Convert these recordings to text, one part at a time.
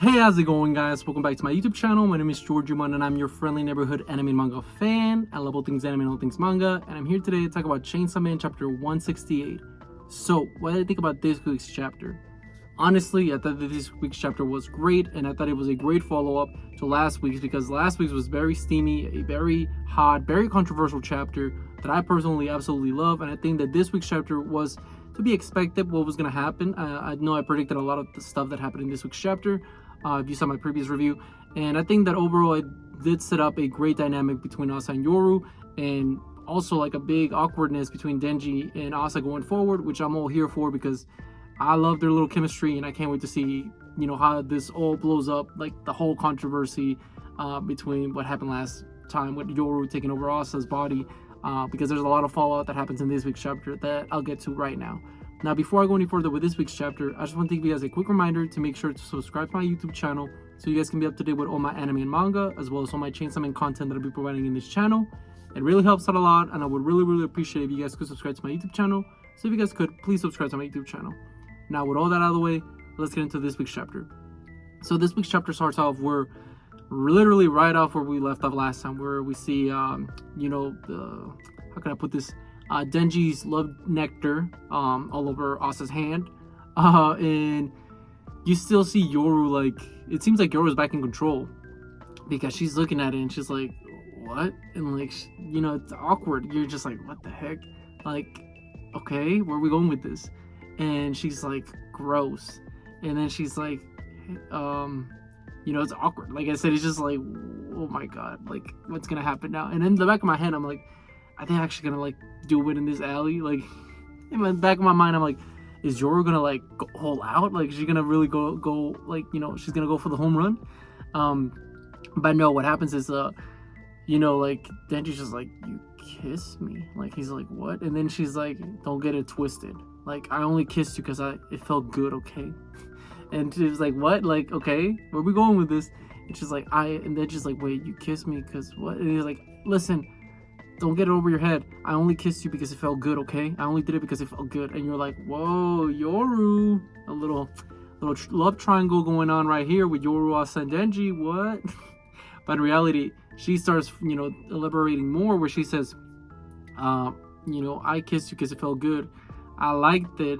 Hey, how's it going, guys? Welcome back to my YouTube channel. My name is George Umon, and I'm your friendly neighborhood anime and manga fan. I love all things anime and all things manga, and I'm here today to talk about Chainsaw Man chapter 168. So, what did I think about this week's chapter? Honestly, I thought that this week's chapter was great, and I thought it was a great follow-up to last week's, because last week's was very steamy, a very hot, very controversial chapter that I personally absolutely love, and I think that this week's chapter was to be expected what was going to happen. I know I predicted a lot of the stuff that happened in this week's chapter, if you saw my previous review, and I think that overall it did set up a great dynamic between Asa and Yoru, and also like a big awkwardness between Denji and Asa going forward, which I'm all here for because I love their little chemistry, and I can't wait to see, you know, how this all blows up, like the whole controversy between what happened last time with Yoru taking over Asa's body, because there's a lot of fallout that happens in this week's chapter that I'll get to right now. Now, before I go any further with this week's chapter, I just want to give you guys a quick reminder to make sure to subscribe to my YouTube channel so you guys can be up to date with all my anime and manga, as well as all my Chainsaw Man content that I'll be providing in this channel. It really helps out a lot, and I would really appreciate if you guys could subscribe to my YouTube channel. So if you guys could, please subscribe to my YouTube channel. Now, with all that out of the way, let's get into this week's chapter. So this week's chapter starts off where literally right off where we left off last time, where we see, you know, how can I put this? Denji's love nectar all over Asa's hand, and you still see Yoru, like, it seems like Yoru's back in control, because she's looking at it and she's like, what? And like, you know, it's awkward. You're just like, what the heck? Like, okay, where are we going with this? And she's like, gross. And then she's like, you know, it's awkward. Like I said, it's just like, oh my god, like, what's gonna happen now? And in the back of my head, I'm like, are they actually gonna like do it in this alley? Like, in the back of my mind, I'm like, is Yoru gonna like go all out? Like, is she gonna really go like, you know, she's gonna go for the home run? But no, what happens is, you know, like, Denji's just like, you kiss me? Like, he's like, what? And then she's like, don't get it twisted. Like, I only kissed you because it felt good, okay? And she was like, what? Like, okay, where are we going with this? And she's like, and then she's like, wait, you kissed me because what? And he's like, listen, don't get it over your head. I only kissed you because it felt good, okay? I only did it because it felt good. And you're like, whoa, Yoru. A little love triangle going on right here with Yoru, Asa, and Denji. What? But in reality, she starts, you know, elaborating more, where she says, you know, I kissed you because it felt good. I liked it,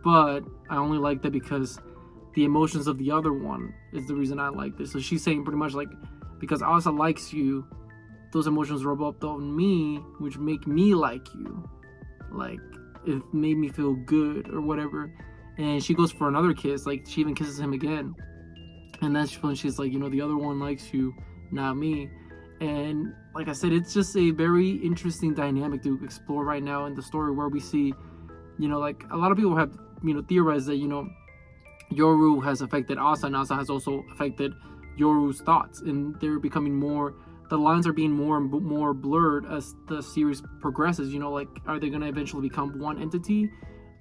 but I only liked it because the emotions of the other one is the reason I liked it. So she's saying pretty much like, because Asa likes you, those emotions rub up on me, which make me like you. Like, it made me feel good or whatever. And she goes for another kiss. Like, she even kisses him again. And that's when she's like, you know, the other one likes you, not me. And like I said, it's just a very interesting dynamic to explore right now in the story, where we see, you know, like, a lot of people have, you know, theorized that, you know, Yoru has affected Asa, and Asa has also affected Yoru's thoughts, and they're becoming more, the lines are being more and more blurred as the series progresses. You know, like, are they going to eventually become one entity?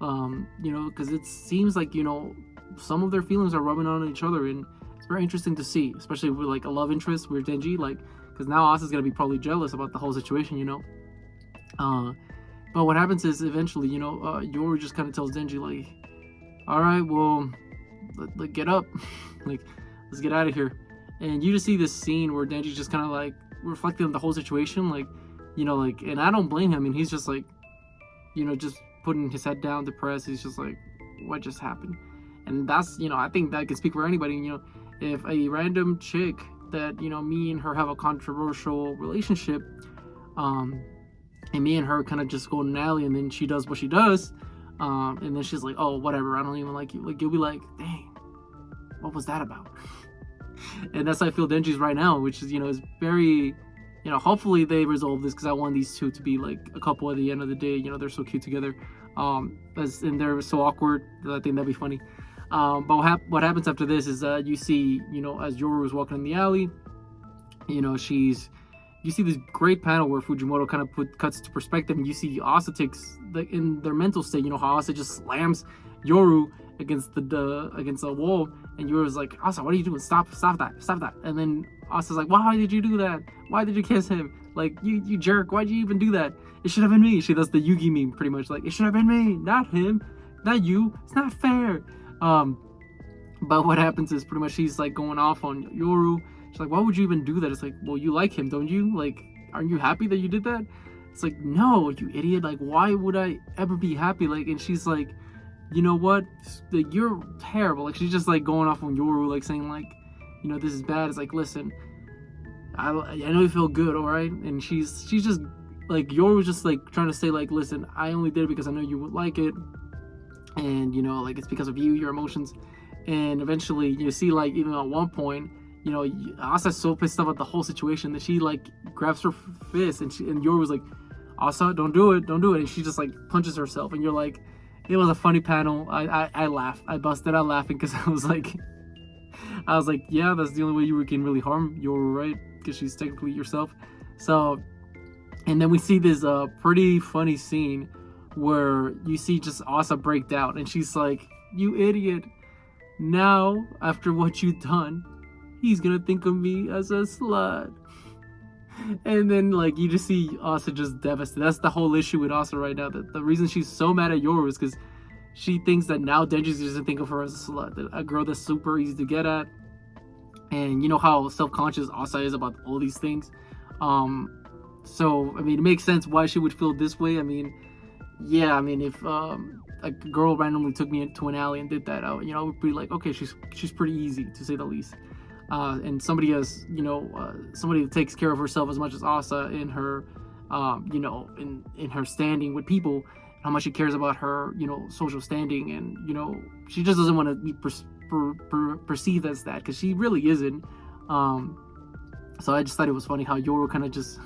You know, because it seems like, you know, some of their feelings are rubbing on each other, and it's very interesting to see, especially with like a love interest with Denji, like, because now Asa's going to be probably jealous about the whole situation, you know. But what happens is eventually, you know, Yoru just kind of tells Denji, like, all right, well, like, get up, like, let's get out of here. And you just see this scene where Denji's just kind of like reflecting on the whole situation, like, you know, like, and I don't blame him. I mean, he's just like, you know, just putting his head down, depressed. He's just like, what just happened? And that's, you know, I think that can speak for anybody. You know, if a random chick that, you know, me and her have a controversial relationship, and me and her kind of just go in an alley, and then she does what she does, and then she's like, oh, whatever, I don't even like you. Like, you'll be like, dang, what was that about? And that's how I feel Denji's right now, which is, you know, is very, you know, hopefully they resolve this, because I want these two to be like a couple at the end of the day. You know, they're so cute together, and they're so awkward that I think that'd be funny. But what happens after this is you see, you know, as Yoru is walking in the alley, you know, you see this great panel where Fujimoto kind of cuts to perspective, and you see Asa takes, in their mental state, you know, how Asa just slams Yoru against the wall, and Yoru's like, Asa, what are you doing? Stop that. And then Asa's like, why did you do that? Why did you kiss him? Like, you jerk, why'd you even do that? It should have been me. She does the Yugi meme, pretty much, like, it should have been me, not him, not you. It's not fair. But what happens is pretty much she's like going off on Yoru. She's like, why would you even do that? It's like, well, you like him, don't you? Like, aren't you happy that you did that? It's like, no, you idiot. Like, why would I ever be happy? Like, and she's like, you know what? Like, you're terrible. Like, she's just like going off on Yoru, like saying like, you know, this is bad. It's like, listen, I know you feel good, all right? And she's just like, Yoru was just like trying to say like, listen, I only did it because I know you would like it, and you know, like it's because of you, your emotions. And eventually you see like even at one point, you know, Asa's so pissed off at the whole situation that she like grabs her fist, and Yoru was like, Asa, don't do it, and she just like punches herself. And you're like, it was a funny panel. I laughed, I busted out laughing because I was like, yeah, that's the only way you can really harm Yoru, right? Because she's technically yourself. So, and then we see this pretty funny scene where you see just Asa break down, and she's like, you idiot. Now, after what you've done, he's gonna think of me as a slut. And then, like, you just see Asa just devastated. That's the whole issue with Asa right now. The reason she's so mad at Yoru is because she thinks that now Denji's just gonna think of her as a slut, a girl that's super easy to get at. And you know how self-conscious Asa is about all these things. So, I mean, it makes sense why she would feel this way. I mean, yeah, I mean, if a girl randomly took me to an alley and did that, I would be like, okay, she's pretty easy, to say the least. And somebody has, somebody that takes care of herself as much as Asa in her, in her standing with people, how much she cares about her, social standing, and she just doesn't want to be perceived as that, because she really isn't. So I just thought it was funny how Yoru kind of just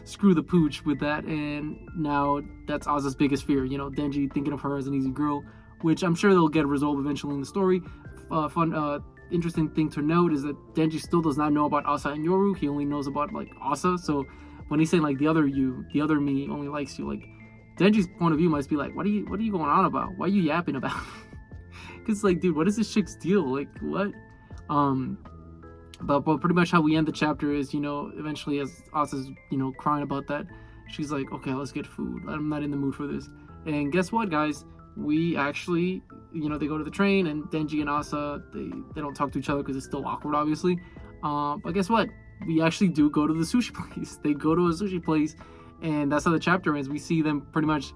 screw the pooch with that, and now that's Asa's biggest fear, Denji thinking of her as an easy girl, which I'm sure they'll get resolved eventually in the story. Interesting thing to note is that Denji still does not know about Asa and Yoru. He only knows about like Asa. So when he's saying like the other me only likes you, like Denji's point of view must be like, what are you going on about? Why are you yapping about? Because like, dude, what is this chick's deal? Like, what? But pretty much how we end the chapter is, eventually as Asa's, crying about that, she's like, okay, let's get food. I'm not in the mood for this. And guess what, guys? We actually, they go to the train, and Denji and Asa, they don't talk to each other because it's still awkward, obviously. But guess what? We actually do go to the sushi place. They go to a sushi place, and that's how the chapter ends. We see them pretty much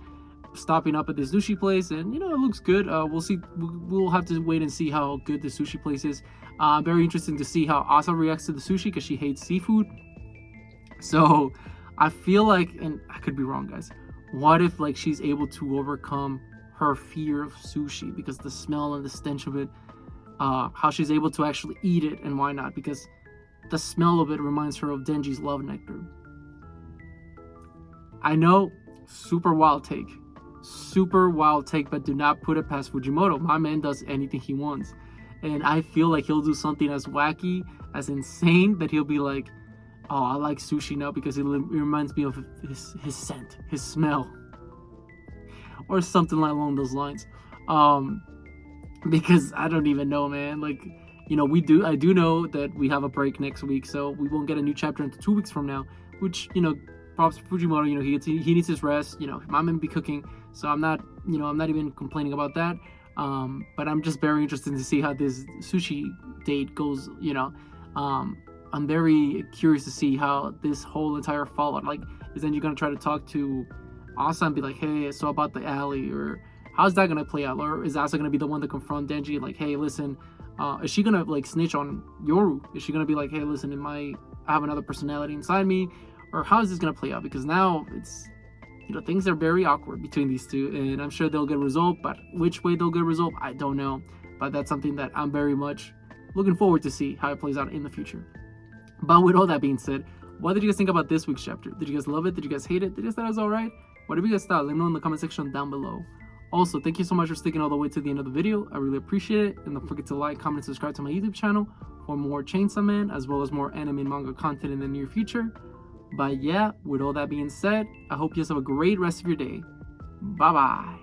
stopping up at this sushi place, and it looks good. We'll see. We'll have to wait and see how good the sushi place is. Very interesting to see how Asa reacts to the sushi, because she hates seafood. So I feel like, and I could be wrong, guys, what if like she's able to overcome her fear of sushi because the smell and the stench of it, how she's able to actually eat it, and why not? Because the smell of it reminds her of Denji's love nectar. I know, super wild take, but do not put it past Fujimoto. My man does anything he wants, and I feel like he'll do something as wacky, as insane, that he'll be like, oh, I like sushi now because it reminds me of his scent, his smell, or something along those lines. Because I don't even know, man. Like, I do know that we have a break next week, so we won't get a new chapter until 2 weeks from now, which, props to Fujimoto. He needs his rest. My man be cooking, so I'm not even complaining about that. But I'm just very interested to see how this sushi date goes. I'm very curious to see how this whole entire fallout, like, is Denji gonna try to talk to Asa and be like, hey, so about the alley, or how's that gonna play out? Or is Asa gonna be the one to confront Denji, like, hey, listen, is she gonna like snitch on Yoru? Is she gonna be like, hey, listen, I have another personality inside me? Or how is this gonna play out? Because now it's, things are very awkward between these two, and I'm sure they'll get resolved, but which way they'll get resolved, I don't know. But that's something that I'm very much looking forward to see how it plays out in the future. But with all that being said, what did you guys think about this week's chapter? Did you guys love it? Did you guys hate it? Did you guys thought it was alright? Whatever you guys thought, let me know in the comment section down below. Also, thank you so much for sticking all the way to the end of the video. I really appreciate it. And don't forget to like, comment, and subscribe to my YouTube channel for more Chainsaw Man, as well as more anime and manga content in the near future. But yeah, with all that being said, I hope you guys have a great rest of your day. Bye bye.